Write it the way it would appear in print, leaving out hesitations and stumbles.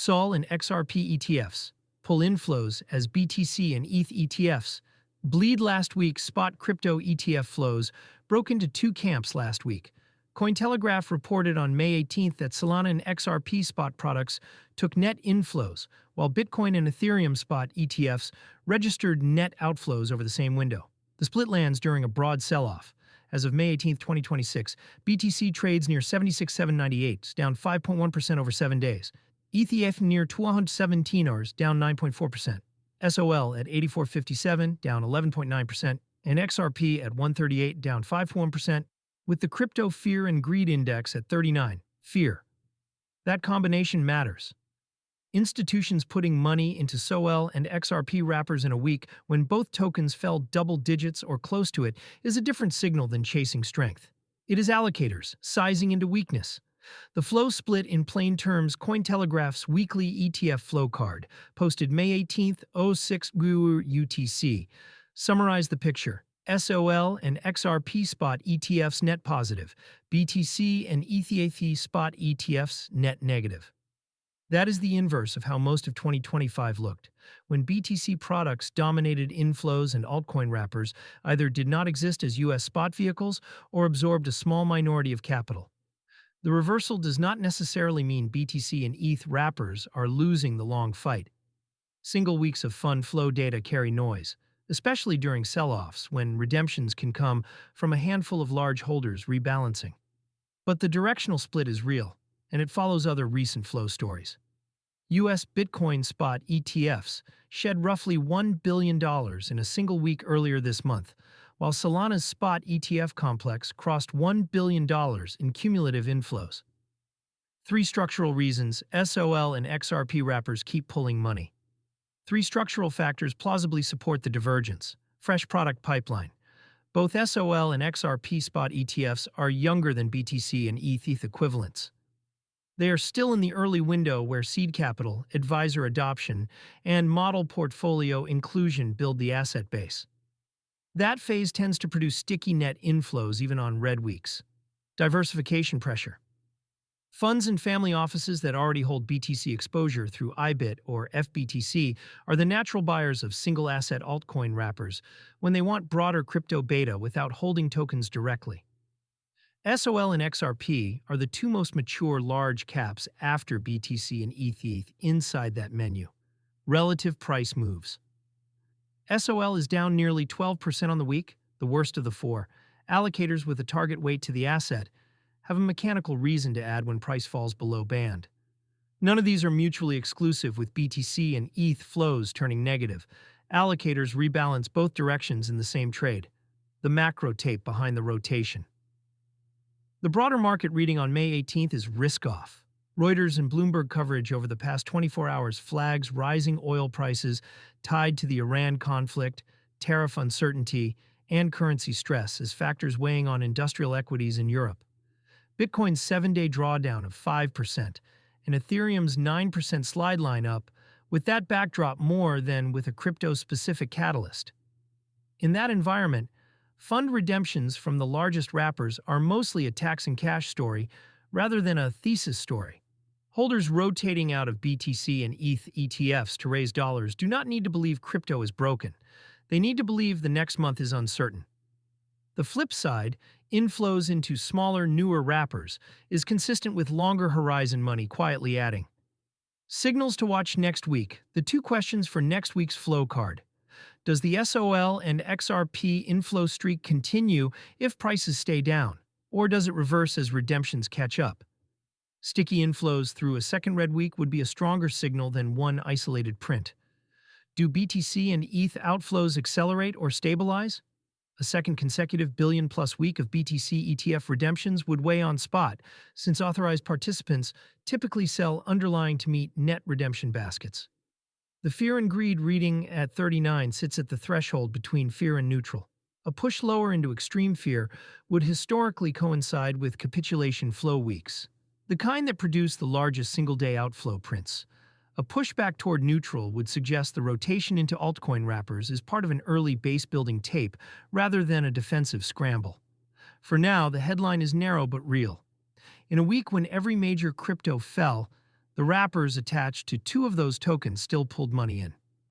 SOL and XRP ETFs pull inflows as BTC and ETH ETFs bleed. Last week's spot crypto ETF flows broke into two camps last week. Cointelegraph reported on May 18th that Solana and XRP spot products took net inflows, while Bitcoin and Ethereum spot ETFs registered net outflows over the same window. The split lands during a broad sell-off. As of May 18, 2026, BTC trades near 76,798, down 5.1% over 7 days. ETH near 217 hours, down 9.4%. SOL at 84.57, down 11.9%, and XRP at 138, down 5.1%, with the crypto fear and greed index at 39. Fear. That combination matters. Institutions putting money into SOL and XRP wrappers in a week when both tokens fell double digits or close to it is a different signal than chasing strength. It is allocators sizing into weakness. The flow split in plain terms. Cointelegraph's weekly ETF flow card, posted May 18th, 06 UTC, summarized the picture. SOL and XRP spot ETFs net positive, BTC and ETH spot ETFs net negative. That is the inverse of how most of 2025 looked, when BTC products dominated inflows and altcoin wrappers either did not exist as US spot vehicles or absorbed a small minority of capital. The reversal does not necessarily mean BTC and ETH wrappers are losing the long fight. Single weeks of fund flow data carry noise, especially during sell-offs when redemptions can come from a handful of large holders rebalancing. But the directional split is real, and it follows other recent flow stories. US Bitcoin spot ETFs shed roughly $1 billion in a single week earlier this month, while Solana's spot ETF complex crossed $1 billion in cumulative inflows. Three structural reasons SOL and XRP wrappers keep pulling money. Three structural factors plausibly support the divergence. Fresh product pipeline. Both SOL and XRP spot ETFs are younger than BTC and ETH equivalents. They are still in the early window where seed capital, advisor adoption, and model portfolio inclusion build the asset base. That phase tends to produce sticky net inflows even on red weeks. Diversification pressure. Funds and family offices that already hold BTC exposure through IBIT or FBTC are the natural buyers of single-asset altcoin wrappers when they want broader crypto beta without holding tokens directly. SOL and XRP are the two most mature large caps after BTC and ETH inside that menu. Relative price moves. SOL is down nearly 12% on the week, the worst of the four. Allocators with a target weight to the asset have a mechanical reason to add when price falls below band. None of these are mutually exclusive, with BTC and ETH flows turning negative. Allocators rebalance both directions in the same trade. The macro tape behind the rotation. The broader market reading on May 18th is risk-off. Reuters and Bloomberg coverage over the past 24 hours flags rising oil prices tied to the Iran conflict, tariff uncertainty, and currency stress as factors weighing on industrial equities in Europe. Bitcoin's 7-day drawdown of 5% and Ethereum's 9% slide line up, with that backdrop more than with a crypto-specific catalyst. In that environment, fund redemptions from the largest wrappers are mostly a tax and cash story rather than a thesis story. Holders rotating out of BTC and ETH ETFs to raise dollars do not need to believe crypto is broken. They need to believe the next month is uncertain. The flip side, inflows into smaller, newer wrappers, is consistent with longer horizon money quietly adding. Signals to watch next week. The two questions for next week's flow card. Does the SOL and XRP inflow streak continue if prices stay down, or does it reverse as redemptions catch up? Sticky inflows through a second red week would be a stronger signal than one isolated print. Do BTC and ETH outflows accelerate or stabilize? A second consecutive billion-plus week of BTC ETF redemptions would weigh on spot, since authorized participants typically sell underlying to meet net redemption baskets. The fear and greed reading at 39 sits at the threshold between fear and neutral. A push lower into extreme fear would historically coincide with capitulation flow weeks, the kind that produce the largest single-day outflow prints. A pushback toward neutral would suggest the rotation into altcoin wrappers is part of an early base-building tape rather than a defensive scramble. For now, the headline is narrow but real. In a week when every major crypto fell, The wrappers attached to two of those tokens still pulled money in.